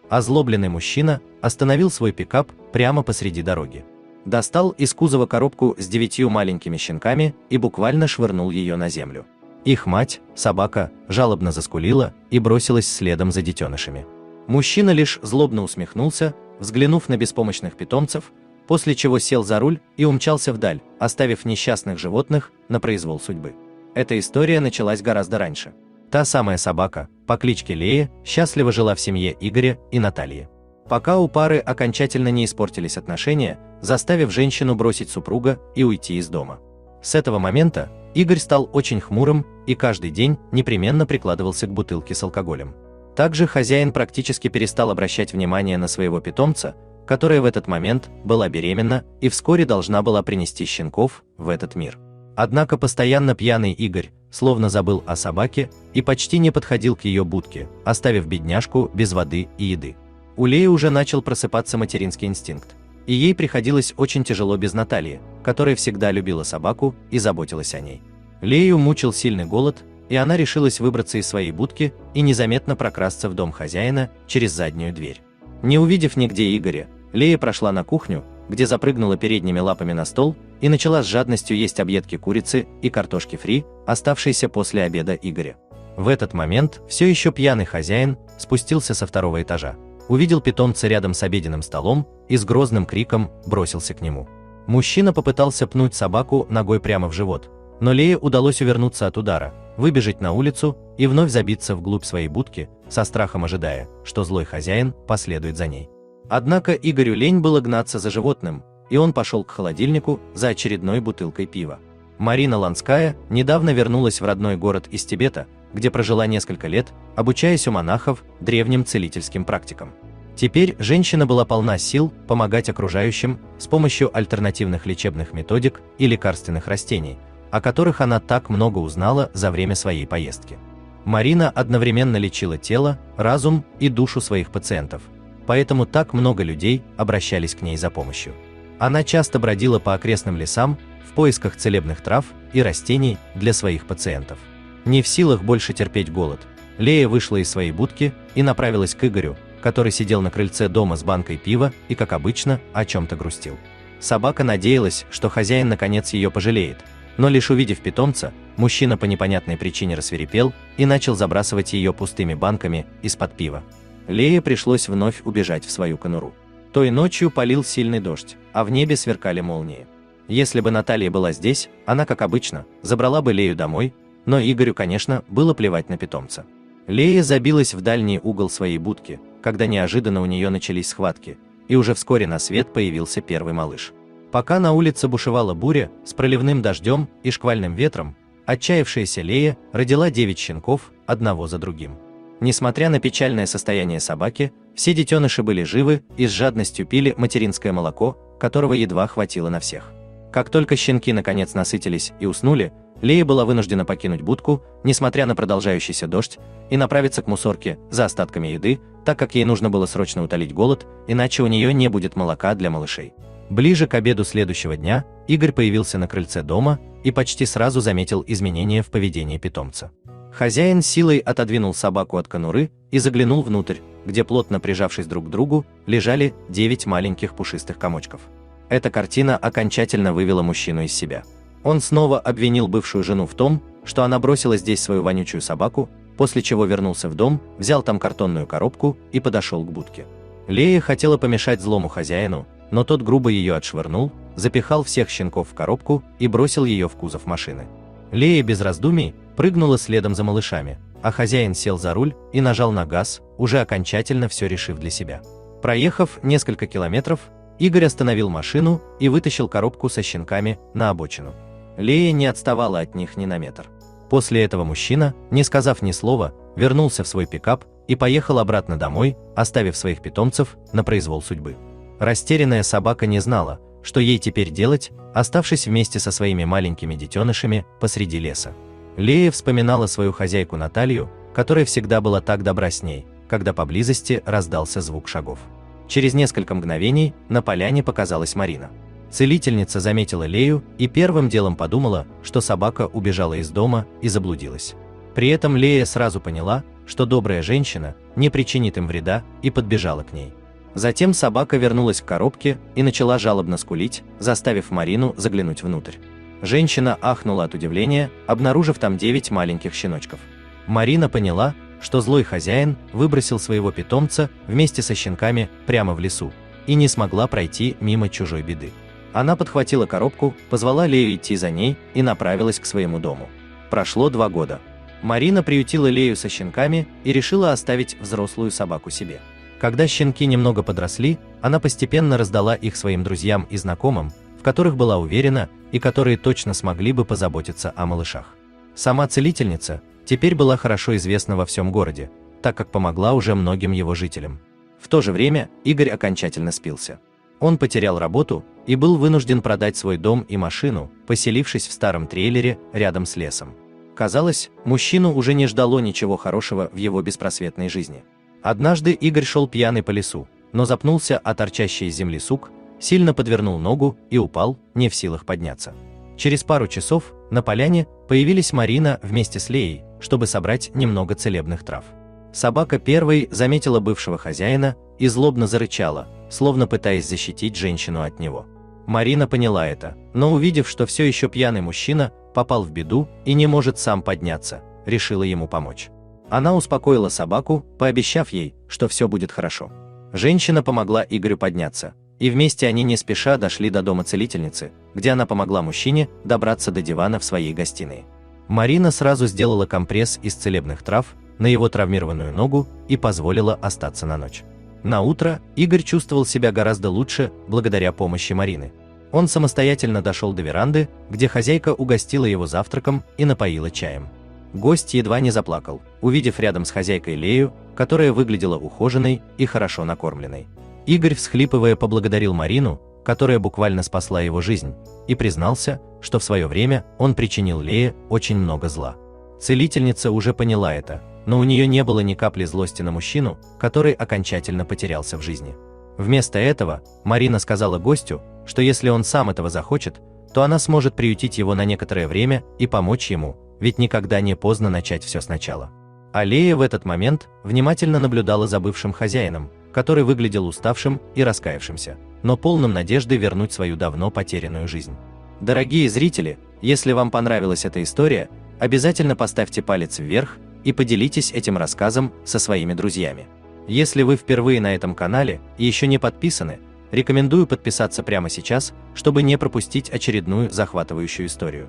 Озлобленный мужчина остановил свой пикап прямо посреди дороги. Достал из кузова коробку с 9 маленькими щенками и буквально швырнул ее на землю. Их мать, собака, жалобно заскулила и бросилась следом за детенышами. Мужчина лишь злобно усмехнулся, взглянув на беспомощных питомцев, после чего сел за руль и умчался вдаль, оставив несчастных животных на произвол судьбы. Эта история началась гораздо раньше. Та самая собака по кличке Лея счастливо жила в семье Игоря и Натальи. Пока у пары окончательно не испортились отношения, заставив женщину бросить супруга и уйти из дома. С этого момента Игорь стал очень хмурым и каждый день непременно прикладывался к бутылке с алкоголем. Также хозяин практически перестал обращать внимание на своего питомца, которая в этот момент была беременна и вскоре должна была принести щенков в этот мир. Однако постоянно пьяный Игорь словно забыл о собаке и почти не подходил к ее будке, оставив бедняжку без воды и еды. У Леи уже начал просыпаться материнский инстинкт, и ей приходилось очень тяжело без Натальи, которая всегда любила собаку и заботилась о ней. Лею мучил сильный голод, и она решилась выбраться из своей будки и незаметно прокрасться в дом хозяина через заднюю дверь. Не увидев нигде Игоря, Лея прошла на кухню, где запрыгнула передними лапами на стол и начала с жадностью есть объедки курицы и картошки фри, оставшиеся после обеда Игоря. В этот момент все еще пьяный хозяин спустился со второго этажа, увидел питомца рядом с обеденным столом и с грозным криком бросился к нему. Мужчина попытался пнуть собаку ногой прямо в живот, но Лее удалось увернуться от удара, выбежать на улицу и вновь забиться вглубь своей будки, со страхом ожидая, что злой хозяин последует за ней. Однако Игорю лень было гнаться за животным, и он пошел к холодильнику за очередной бутылкой пива. Марина Ланская недавно вернулась в родной город из Тибета, где прожила несколько лет, обучаясь у монахов древним целительским практикам. Теперь женщина была полна сил помогать окружающим с помощью альтернативных лечебных методик и лекарственных растений, о которых она так много узнала за время своей поездки. Марина одновременно лечила тело, разум и душу своих пациентов, поэтому так много людей обращались к ней за помощью. Она часто бродила по окрестным лесам в поисках целебных трав и растений для своих пациентов. Не в силах больше терпеть голод, Лея вышла из своей будки и направилась к Игорю, который сидел на крыльце дома с банкой пива и, как обычно, о чем-то грустил. Собака надеялась, что хозяин наконец ее пожалеет, но лишь увидев питомца, мужчина по непонятной причине рассвирепел и начал забрасывать ее пустыми банками из-под пива. Лее пришлось вновь убежать в свою конуру. Той ночью полил сильный дождь, а в небе сверкали молнии. Если бы Наталья была здесь, она, как обычно, забрала бы Лею домой, но Игорю, конечно, было плевать на питомца. Лея забилась в дальний угол своей будки, когда неожиданно у нее начались схватки, и уже вскоре на свет появился первый малыш. Пока на улице бушевала буря с проливным дождем и шквальным ветром, отчаявшаяся Лея родила 9 щенков, одного за другим. Несмотря на печальное состояние собаки, все детеныши были живы и с жадностью пили материнское молоко, которого едва хватило на всех. Как только щенки наконец насытились и уснули, Лея была вынуждена покинуть будку, несмотря на продолжающийся дождь, и направиться к мусорке за остатками еды, так как ей нужно было срочно утолить голод, иначе у нее не будет молока для малышей. Ближе к обеду следующего дня Игорь появился на крыльце дома и почти сразу заметил изменения в поведении питомца. Хозяин силой отодвинул собаку от конуры и заглянул внутрь, где, плотно прижавшись друг к другу, лежали 9 маленьких пушистых комочков. Эта картина окончательно вывела мужчину из себя. Он снова обвинил бывшую жену в том, что она бросила здесь свою вонючую собаку, после чего вернулся в дом, взял там картонную коробку и подошел к будке. Лея хотела помешать злому хозяину, но тот грубо ее отшвырнул, запихал всех щенков в коробку и бросил ее в кузов машины. Лея без раздумий прыгнула следом за малышами, а хозяин сел за руль и нажал на газ, уже окончательно все решив для себя. Проехав несколько километров, Игорь остановил машину и вытащил коробку со щенками на обочину. Лея не отставала от них ни на метр. После этого мужчина, не сказав ни слова, вернулся в свой пикап и поехал обратно домой, оставив своих питомцев на произвол судьбы. Растерянная собака не знала, что ей теперь делать, оставшись вместе со своими маленькими детенышами посреди леса. Лея вспоминала свою хозяйку Наталью, которая всегда была так добра с ней, когда поблизости раздался звук шагов. Через несколько мгновений на поляне показалась Марина. Целительница заметила Лею и первым делом подумала, что собака убежала из дома и заблудилась. При этом Лея сразу поняла, что добрая женщина не причинит им вреда, и подбежала к ней. Затем собака вернулась к коробке и начала жалобно скулить, заставив Марину заглянуть внутрь. Женщина ахнула от удивления, обнаружив там 9 маленьких щеночков. Марина поняла, что злой хозяин выбросил своего питомца вместе со щенками прямо в лесу и не смогла пройти мимо чужой беды. Она подхватила коробку, позвала Лею идти за ней и направилась к своему дому. Прошло 2 года. Марина приютила Лею со щенками и решила оставить взрослую собаку себе. Когда щенки немного подросли, она постепенно раздала их своим друзьям и знакомым, в которых была уверена и которые точно смогли бы позаботиться о малышах. Сама целительница теперь была хорошо известна во всем городе, так как помогла уже многим его жителям. В то же время Игорь окончательно спился. Он потерял работу и был вынужден продать свой дом и машину, поселившись в старом трейлере рядом с лесом. Казалось, мужчину уже не ждало ничего хорошего в его беспросветной жизни. Однажды Игорь шел пьяный по лесу, но запнулся о торчащий из земли сук, сильно подвернул ногу и упал, не в силах подняться. Через пару часов на поляне появились Марина вместе с Леей, чтобы собрать немного целебных трав. Собака первой заметила бывшего хозяина и злобно зарычала, словно пытаясь защитить женщину от него. Марина поняла это, но увидев, что все еще пьяный мужчина попал в беду и не может сам подняться, решила ему помочь. Она успокоила собаку, пообещав ей, что все будет хорошо. Женщина помогла Игорю подняться, и вместе они не спеша дошли до дома целительницы, где она помогла мужчине добраться до дивана в своей гостиной. Марина сразу сделала компресс из целебных трав на его травмированную ногу и позволила остаться на ночь. На утро Игорь чувствовал себя гораздо лучше благодаря помощи Марины. Он самостоятельно дошел до веранды, где хозяйка угостила его завтраком и напоила чаем. Гость едва не заплакал, увидев рядом с хозяйкой Лею, которая выглядела ухоженной и хорошо накормленной. Игорь, всхлипывая, поблагодарил Марину, которая буквально спасла его жизнь, и признался, что в свое время он причинил Лее очень много зла. Целительница уже поняла это, но у нее не было ни капли злости на мужчину, который окончательно потерялся в жизни. Вместо этого Марина сказала гостю, что если он сам этого захочет, то она сможет приютить его на некоторое время и помочь ему, ведь никогда не поздно начать все сначала. А Лея в этот момент внимательно наблюдала за бывшим хозяином, который выглядел уставшим и раскаявшимся, но полным надежды вернуть свою давно потерянную жизнь. Дорогие зрители, если вам понравилась эта история, обязательно поставьте палец вверх и поделитесь этим рассказом со своими друзьями. Если вы впервые на этом канале и еще не подписаны, рекомендую подписаться прямо сейчас, чтобы не пропустить очередную захватывающую историю.